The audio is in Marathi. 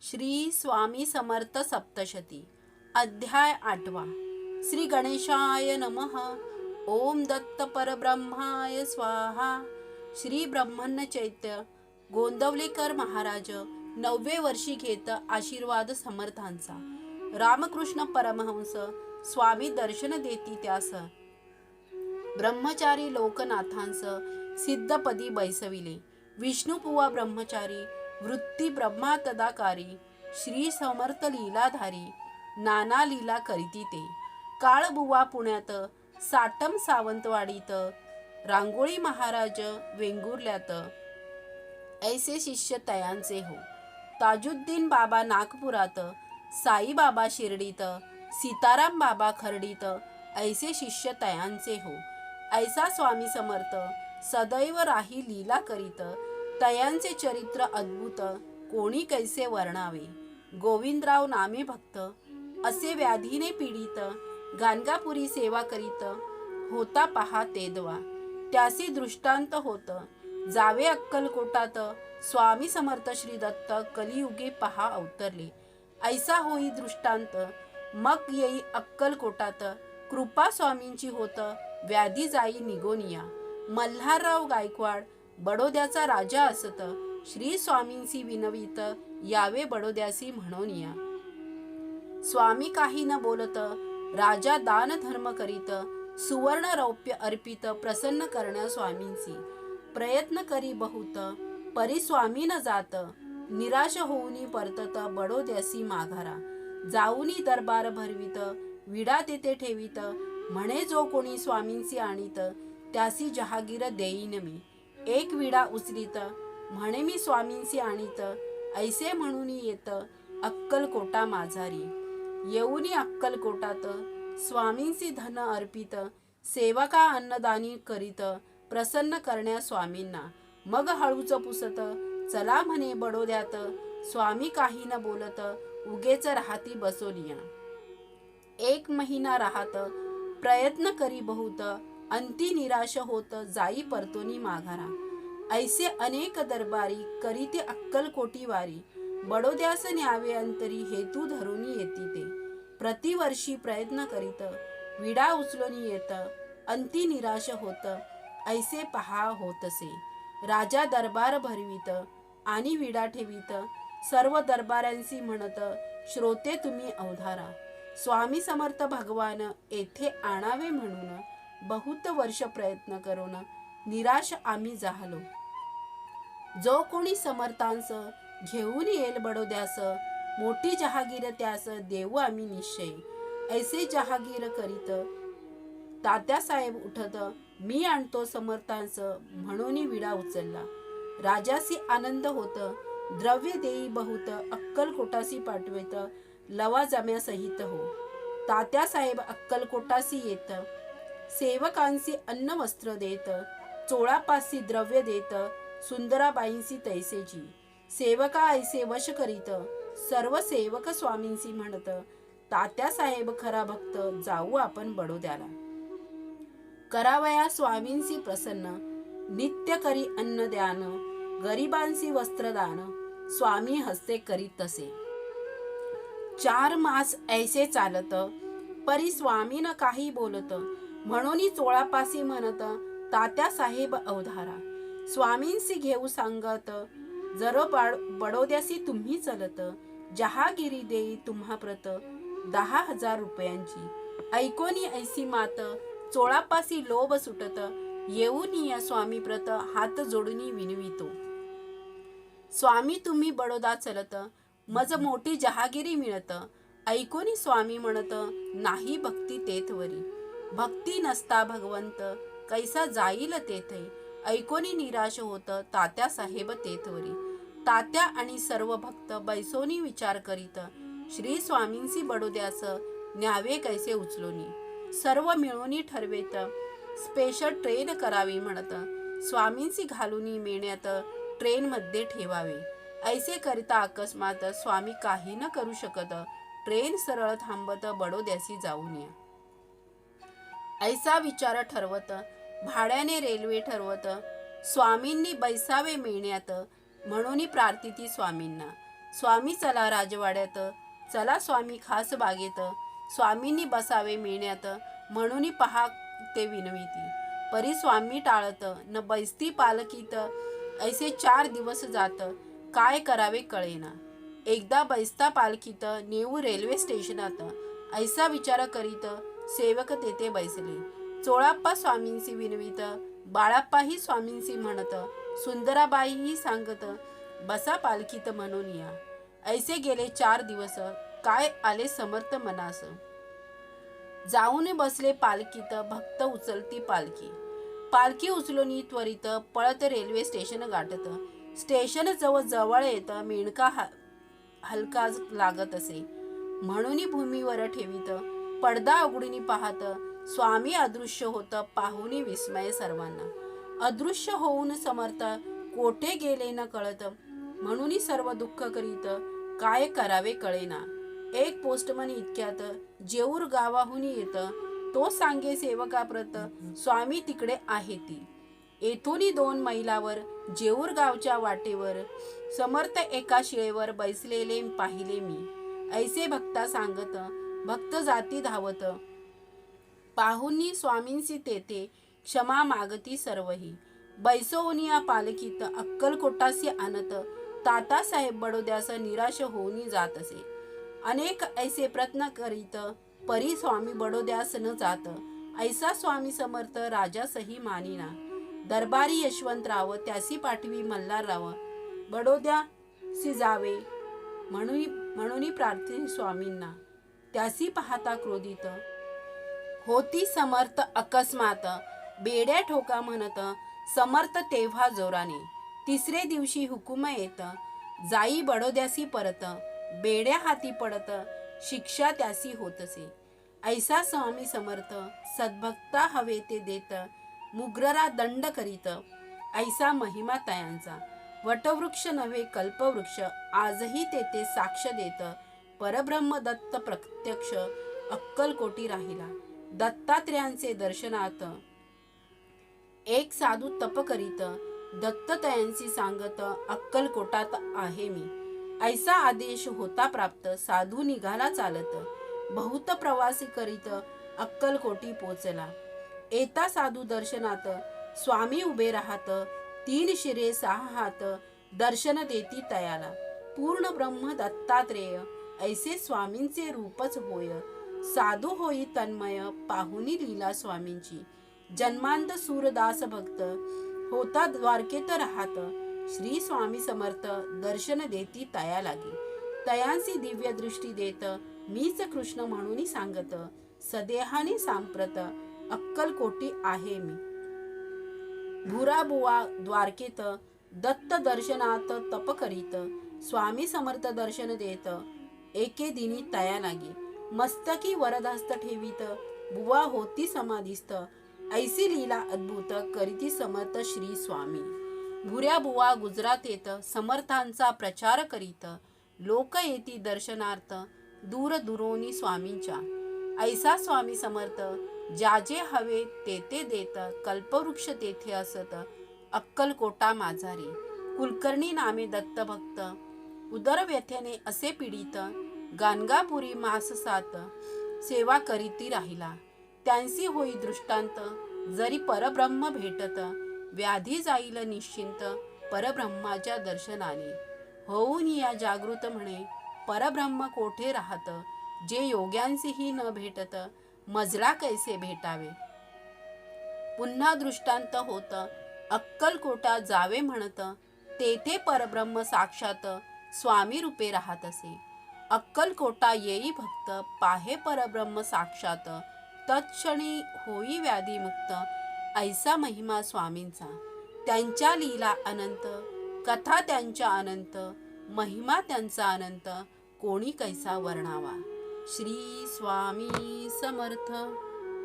श्री स्वामी समर्थ सप्तशती अध्याय 8. श्री गणेशाय नमः. ओम दत्त परब्रह्माय स्वाहा. श्री ब्रह्मण्य चैत्य गोंदवलेकर महाराज 9वे वर्षी घेत आशीर्वाद समर्थांचा. रामकृष्ण परमहंस स्वामी दर्शन देती त्यास. ब्रह्मचारी लोकनाथांस सिद्धपदी बैसविले. विष्णुपुवा ब्रह्मचारी वृत्ती ब्रह्मा तदाकारी. श्री समर्थ लीलाधारी नाना लीला करीती ते. काळबुवा पुण्यात साटम सावंतवाडीत. रांगोळी महाराज वेंगुर्ल्यात. ऐसे शिष्य तयांचे हो. ताजुद्दीन बाबा नागपुरात. साईबाबा शिर्डीत. सीताराम बाबा खर्डीत. ऐसे शिष्य तयांचे हो. ऐसा स्वामी समर्थ सदैव राही लीला करीत. तयांचे चरित्र अद्भुत कोणी कैसे वर्णावे. गोविंदराव नामे भक्त असे व्याधीने पीडित. गाणगापुरी सेवा करीत होता पहा तेदवा. त्यासी दृष्टांत होत जावे अक्कलकोटात. स्वामी समर्थ श्री दत्त कलियुगे पहा अवतरले. ऐसा होई दृष्टांत मग येई अक्कलकोटात. कृपा स्वामींची होत व्याधी जाई निगोनिया. मल्हारराव गायकवाड बडोद्याचा राजा असत. श्री स्वामींसी विनवित यावे बडोद्यासी म्हणोनिया. स्वामी काही न बोलत राजा दान धर्म करीत. सुवर्ण रौप्य अर्पित प्रसन्न करण्या स्वामींसी. प्रयत्न करी बहुत परी स्वामी न जात. निराश होऊनी परतत बडोद्यासी माघारा. जाऊनी दरबार भरवित विडा तेथे ठेवीत. म्हणे जो कोणी स्वामींसी आणीत त्यासी जहागीर देईन मी. एक विडा उचलीत म्हणे मी स्वामींसी आणीत. ऐसे म्हणून येत अक्कलकोटा माझारी. येऊनी अक्कलकोटात स्वामींसी धन अर्पित. सेवका अन्नदानी करीत प्रसन्न करण्या स्वामींना. मग हळूच पुसत चला म्हणे बडोद्यात. स्वामी काही न बोलत उगेच राहती बसोनिया. 1 महिना राहत प्रयत्न करी बहुत. अंती निराश होत जाई परतोनी माघारा. ऐसे अनेक दरबारी करीते अक्कलकोटी वारी. बडोद्यास न्यावे अंतरी हेतू धरूनी येती ते. प्रतिवर्षी प्रयत्न करीत विडा उचलोनी येत. अंती निराश होत ऐसे पहा होतसे. राजा दरबार भरवीत आणि विडा ठेवीत. सर्व दरबारांसी म्हणत श्रोते तुम्ही अवधारा. स्वामी समर्थ भगवान येथे आणावे म्हणून बहुत वर्ष प्रयत्न करून निराश आम्ही झालो. जो कोणी समर्थांस घेऊन येईल बडोद्यास मोठी जहागीर त्यास देऊ आम्ही निश्चय. ऐसे जहागीर करीत तात्यासाहेब उठत मी आणतो समर्थांस म्हणून विडा उचलला. राजासी आनंद होत द्रव्य देई बहुत. अक्कलकोटासी पाठवित लवाजम्या सहित हो. तात्यासाहेब अक्कलकोटासी येत. सेवकांसी अन्न वस्त्र देत. चोळापासी द्रव्य देत. सुंदराबाईंसी तैसेची. सेवका ऐसे वश करीत. सर्व सेवक स्वामींसी म्हणत तात्यासाहेब खरा भक्त जाऊ आपण बडोद्याला. करावया स्वामींसी प्रसन्न. नित्य करी अन्नदान. गरिबांसी वस्त्रदान. स्वामी हस्ते करीत तसे. 4 मास ऐसे चालत परी स्वामी न काही बोलत. म्हणून चोळापासी म्हणत तात्यासाहेब अवधारा. स्वामींसी घेऊ सांगत जरो बडोद्यासी तुम्ही चलत. जहागिरी देई तुम्हा प्रत 10,000 रुपयांची. ऐकोनी ऐसी मात चोळापासी लोभ सुटत. येऊन या स्वामी प्रत हात जोडूनी विनवितो. स्वामी तुम्ही बडोदा चलत मज मोठी जहागिरी मिळत. ऐकोनी स्वामी म्हणत नाही भक्ती तेथवरी. भक्ती नसता भगवंत कैसा जाईल तेथे. ऐकोनी निराश होत तात्यासाहेब तेथवरी. तात्या आणि सर्व भक्त बैसोनी विचार करीत श्री स्वामींसी बडोद्यास न्यावे कैसे उचलोनी. सर्व मिळूनी ठरवेत स्पेशल ट्रेन करावी म्हणत. स्वामींसी घालूनी मेण्यात ट्रेनमध्ये ठेवावे. ऐसे करिता अकस्मात स्वामी काही न करू शकत. ट्रेन सरळ थांबत बडोद्यासी जाऊन या. ऐसा विचार ठरवत भाड्याने रेल्वे ठरवत स्वामींनी बैसावे मेण्यात. म्हणून प्रार्थिती स्वामींना. स्वामी चला राजवाड्यात, चला स्वामी खास बागेत, स्वामींनी बसावे मेण्यात, म्हणून पहा ते विनविती. परी स्वामी टाळत, न बैसती पालखीत, ऐसे 4 दिवस जात, काय करावे कळेना. एकदा बैसता पालखीत, नेऊ रेल्वे स्टेशनात, ऐसा विचार करीत, सेवक तेथे बैसले. चोळाप्पा स्वामींसी विनवित, बाळाप्पाही स्वामींसी म्हणत, सुंदराबाईही सांगत, बसा पालखीत म्हणून या. ऐसे गेले 4 दिवस, काय आले समर्थ मनास. जाऊन बसले पालखीत, भक्त उचलती पालखी. पालखी उचलून त्वरित पळत रेल्वे स्टेशन गाठत. स्टेशन जवळ येत, मेणका हलका लागत असे, म्हणून भूमीवर ठेवीत. पडदा उघडून पाहत, स्वामी अदृश्य होत, पाहुनी विस्मय सर्वांना. अदृश्य होऊन समर्थ कोठे गेले न कळत, म्हणून सर्व दुःख करीत, काय करावे कळेना. एक पोस्टमन इतक्यात जेऊर गावाहून येत, तो सांगे सेवकाप्रत, स्वामी तिकडे आहे ती. येथून 2 मैलावर जेऊर गावच्या वाटेवर समर्थ एका शिळेवर बैसलेले पाहिले मी. ऐसे भक्ता सांगत, भक्त जाती धावत, पाहुनी स्वामींसी तेथे क्षमा मागती सर्वही. बैसवून या पालखीत अक्कलकोटासी आणत, तातासाहेब बडोद्यास निराश होऊन जात असे. अनेक ऐसे प्रयत्न करीत, परी स्वामी बडोद्यास न जात. ऐसा स्वामी समर्थ राजासही मानिना. दरबारी यशवंतराव त्यासी पाठवी मल्हारराव, बडोद्यासी जावे म्हणून प्रार्थी स्वामींना. त्यासी पाहता क्रोधित होती समर्थ अकस्मात, बेड्या ठोका म्हणत समर्थ तेव्हा जोराने. 3रे दिवशी हुकूम येत, जाई बडोद्यासी परत, बेड्या हाती पडत, शिक्षा त्यासी होतसे. ऐसा स्वामी समर्थ सद्भक्ता हवे ते देत, मुग्ररा दंड करीत. ऐसा महिमा तयांचा, वटवृक्ष नव्हे कल्पवृक्ष, आजही तेथे साक्ष देत. परब्रह्म दत्त प्रत्यक्ष अक्कलकोटी राहिला. दत्तात्रेयांचे दर्शनात एक साधू तप करीत, दत्ततयांसी सांगत, अक्कलकोटात आहे मी. ऐसा आदेश होता प्राप्त, साधू निघाला चालत. बहुत प्रवासी करीत अक्कलकोटी पोचला. येता साधू दर्शनात, स्वामी उभे राहत, 3 शिरे 6 हात, दर्शन देती तयाला. पूर्ण ब्रह्म दत्तात्रेय, ऐसे स्वामींचे रूपच होय. साधू होई तन्मय, पाहुनी लीला स्वामींची. जन्मांत सूरदास भक्त, होता द्वारकेत राहत. श्री स्वामी समर्थ दर्शन देती तया लागे. तयांसी दिव्य दृष्टी देत, मीच कृष्ण म्हणून सांगत. सदेहानी सांप्रत अक्कलकोटी आहे मी. भुराबुवा द्वारकेत दत्त दर्शनात तप करीत, स्वामी समर्थ दर्शन देत, एके दिनी तया लागे. मस्तकी वरदहस्त ठेवीत, बुवा होती समाधिस्थ. ऐसी लीला अद्भुत करीती समर्थ श्री स्वामी. भुऱ्या बुवा गुजरात येत, समर्थांचा प्रचार करीत. लोक येती दर्शनार्थ, दूर दुरोनी स्वामींच्या. ऐसा स्वामी समर्थ ज्याजे हवे तेथे देत, कल्पवृक्ष तेथे असत, अक्कलकोटा माझारी. कुलकर्णी नामे दत्त भक्त, उदर व्यथेने असे पीडित. गाणगापुरी मास 7 सेवा करीती राहिला. त्यांसी होई दृष्टांत, जरी परब्रह्म भेटत. व्याधी जाईल निश्चिंत, परब्रह्माच्या दर्शनाने. होऊन या जागृत म्हणे, परब्रह्म कोठे राहत. जे योग्यांसीही न भेटत, मजला कैसे भेटावे. पुन्हा दृष्टांत होत, अक्कलकोटा जावे म्हणत. तेथे परब्रह्म साक्षात स्वामी रूपे राहत असे. अक्कलकोटा येई भक्त, पाहे परब्रह्म साक्षात. तत्क्षणी होई व्याधी मुक्त, ऐसा महिमा स्वामींचा. त्यांच्या लीला अनंत, कथा त्यांच्या अनंत, महिमा त्यांचा अनंत, कोणी कैसा वर्णावा. श्री स्वामी समर्थ.